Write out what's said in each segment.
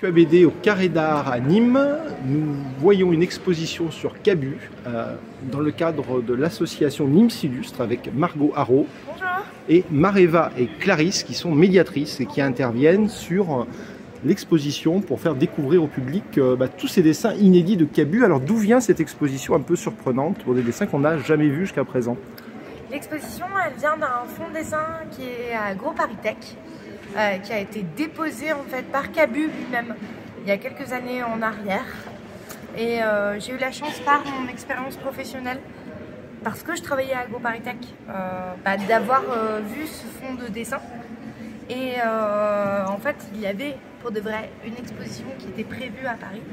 BD au Carré d'Art à Nîmes, nous voyons une exposition sur Cabu dans le cadre de l'association Nîmes S'illustre avec Margot Haro et Mareva et Clarisse qui sont médiatrices et qui interviennent sur l'exposition pour faire découvrir au public tous ces dessins inédits de Cabu. Alors d'où vient cette exposition un peu surprenante pour des dessins qu'on n'a jamais vus jusqu'à présent? L'exposition elle vient d'un fonds de dessin qui est à Gros Paris Tech. Qui a été déposé en fait par Cabu lui-même il y a quelques années en arrière, et j'ai eu la chance par mon expérience professionnelle, parce que je travaillais à Gros Paris Tech, d'avoir vu ce fonds de dessin, et en fait il y avait pour de vrai une exposition qui était prévue à Paris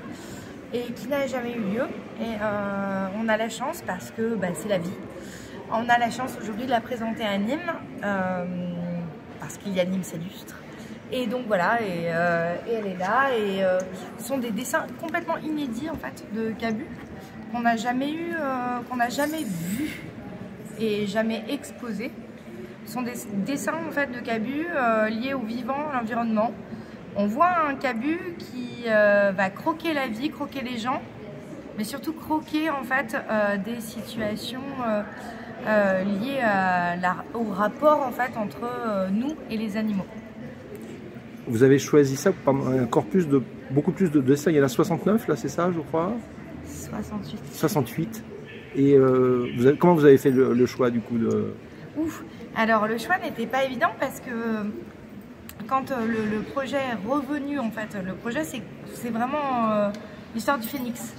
et qui n'a jamais eu lieu, et on a la chance parce que c'est la vie, on a la chance aujourd'hui de la présenter à Nîmes. Parce qu'il y a Nîmes S'illustre. Et donc voilà, et elle est là, et ce sont des dessins complètement inédits en fait de Cabu, qu'on n'a jamais eu, qu'on n'a jamais vu et jamais exposé. Ce sont des dessins en fait de Cabu liés au vivant, à l'environnement. On voit un Cabu qui va croquer la vie, croquer les gens, mais surtout croquer en fait des situations liées au rapport en fait entre nous et les animaux. Vous avez choisi ça pour un corpus de beaucoup plus de dessins. Il y en a 69 là, c'est ça, je crois? 68. 68. Et comment vous avez fait le choix du coup de... Ouf. Alors le choix n'était pas évident parce que quand le projet est revenu, en fait, le projet c'est vraiment l'histoire du phénix.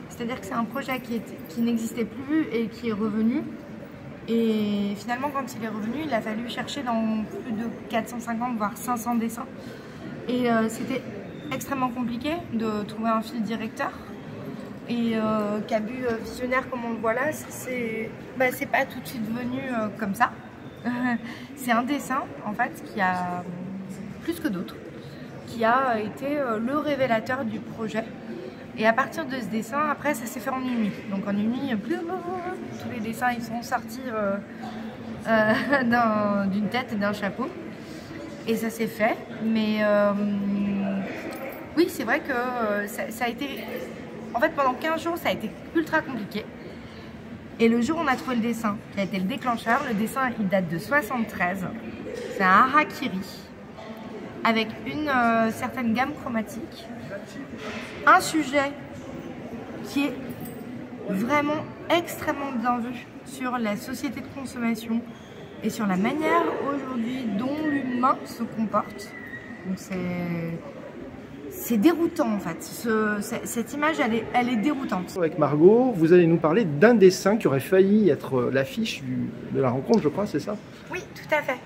C'est-à-dire que c'est un projet qui n'existait plus et qui est revenu. Et finalement, quand il est revenu, il a fallu chercher dans plus de 450 voire 500 dessins. Et c'était extrêmement compliqué de trouver un fil directeur. Et Cabu visionnaire comme on le voit là, c'est pas tout de suite venu comme ça. C'est un dessin en fait qui a, plus que d'autres, qui a été le révélateur du projet. Et à partir de ce dessin, après, ça s'est fait en une nuit. Donc en une nuit, tous les dessins ils sont sortis d'une tête et d'un chapeau. Et ça s'est fait. Mais oui, c'est vrai que ça a été... En fait, pendant 15 jours, ça a été ultra compliqué. Et le jour où on a trouvé le dessin, qui a été le déclencheur, le dessin, il date de 73. C'est un harakiri, avec une certaine gamme chromatique. Un sujet qui est vraiment extrêmement bien vu sur la société de consommation et sur la manière aujourd'hui dont l'humain se comporte. Donc c'est déroutant en fait, cette image elle est déroutante. Avec Margot, vous allez nous parler d'un dessin qui aurait failli être l'affiche de la rencontre, je crois, c'est ça? Oui, tout à fait.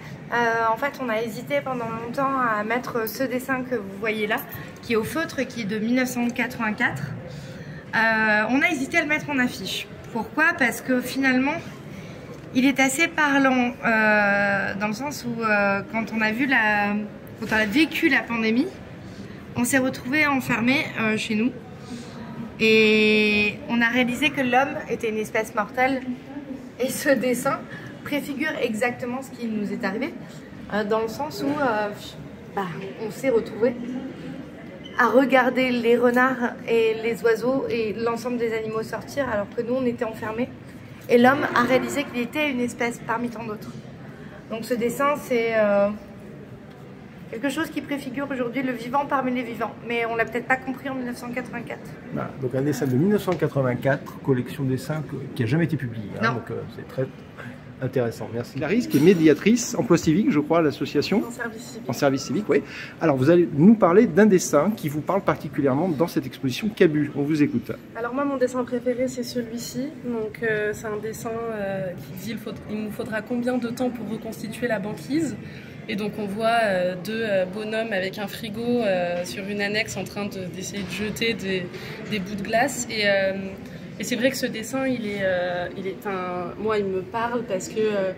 En fait on a hésité pendant longtemps à mettre ce dessin que vous voyez là, qui est au feutre, qui est de 1984. On a hésité à le mettre en affiche. Pourquoi? Parce que finalement il est assez parlant dans le sens où quand on a vécu la pandémie, on s'est retrouvés enfermés chez nous et on a réalisé que l'homme était une espèce mortelle, et ce dessin préfigure exactement ce qui nous est arrivé, dans le sens où on s'est retrouvés à regarder les renards et les oiseaux et l'ensemble des animaux sortir alors que nous on était enfermés, et l'homme a réalisé qu'il était une espèce parmi tant d'autres. Donc ce dessin c'est quelque chose qui préfigure aujourd'hui le vivant parmi les vivants, mais on l'a peut-être pas compris en 1984. Voilà, donc un dessin de 1984, collection de dessins qui n'a jamais été publié, hein, donc c'est très intéressant. Merci. Clarisse, qui est médiatrice, emploi civique, je crois, à l'association. En service civique. En service civique, oui. Alors vous allez nous parler d'un dessin qui vous parle particulièrement dans cette exposition Cabu. On vous écoute. Alors moi, mon dessin préféré, c'est celui-ci. Donc c'est un dessin qui dit il nous faudra combien de temps pour reconstituer la banquise. Et donc on voit deux bonhommes avec un frigo sur une annexe en train d'essayer de jeter des bouts de glace. Et c'est vrai que ce dessin, moi il me parle parce que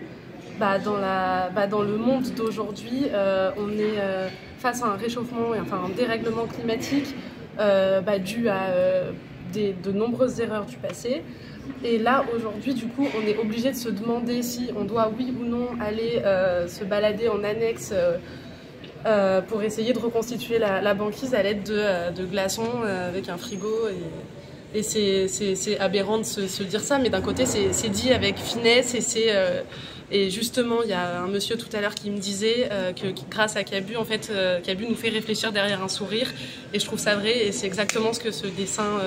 dans le monde d'aujourd'hui, on est face à un réchauffement, enfin un dérèglement climatique dû à de nombreuses erreurs du passé. Et là, aujourd'hui, du coup, on est obligé de se demander si on doit, oui ou non, aller se balader en annexe pour essayer de reconstituer la banquise à l'aide de glaçons avec un frigo. Et c'est aberrant de se dire ça, mais d'un côté, c'est dit avec finesse et justement, il y a un monsieur tout à l'heure qui me disait que grâce à Cabu, en fait, Cabu nous fait réfléchir derrière un sourire. Et je trouve ça vrai et c'est exactement ce que ce dessin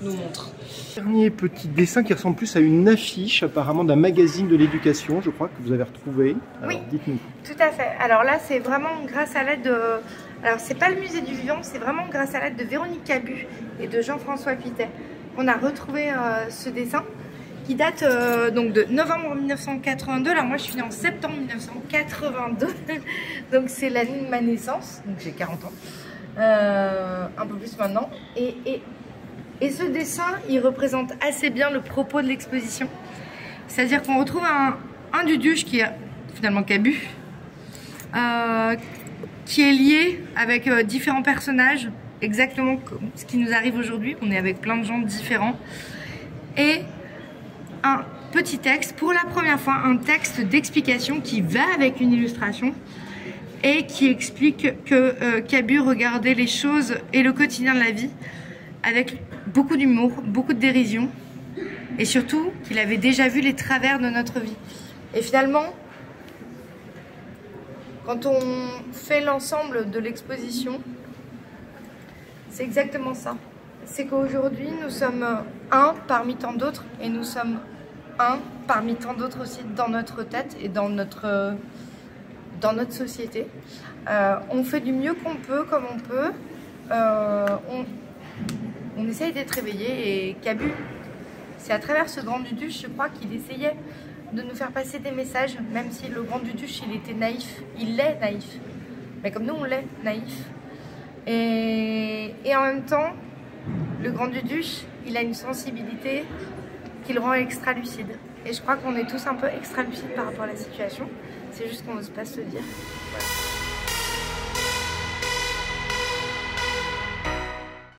nous montre. Dernier petit dessin qui ressemble plus à une affiche apparemment d'un magazine de l'éducation, je crois, que vous avez retrouvé. Alors, oui, dites-nous. Tout à fait. Alors là, c'est vraiment grâce à l'aide de... Alors, c'est pas le musée du vivant, c'est vraiment grâce à l'aide de Véronique Cabu et de Jean-François Pittet qu'on a retrouvé ce dessin qui date donc de novembre 1982. Alors moi, je suis née en septembre 1982, donc c'est l'année de ma naissance, donc j'ai 40 ans, un peu plus maintenant. Et ce dessin, il représente assez bien le propos de l'exposition. C'est-à-dire qu'on retrouve un Duduche qui est finalement Cabu, qui est lié avec différents personnages, exactement comme ce qui nous arrive aujourd'hui. On est avec plein de gens différents. Et un petit texte, pour la première fois, un texte d'explication qui va avec une illustration et qui explique que Cabu regardait les choses et le quotidien de la vie avec beaucoup d'humour, beaucoup de dérision et surtout qu'il avait déjà vu les travers de notre vie. Et finalement, quand on fait l'ensemble de l'exposition, c'est exactement ça. C'est qu'aujourd'hui, nous sommes un parmi tant d'autres et nous sommes un parmi tant d'autres aussi dans notre tête et dans notre société. On fait du mieux qu'on peut, comme on peut. On essaye d'être réveillé et Cabu, c'est à travers ce grand Duduche, je crois qu'il essayait de nous faire passer des messages, même si le grand Duduche, il était naïf. Il est naïf. Mais comme nous, on l'est, naïf. Et en même temps, le grand Duduche, il a une sensibilité qui le rend extra lucide. Et je crois qu'on est tous un peu extra lucides par rapport à la situation. C'est juste qu'on n'ose pas se le dire. Voilà.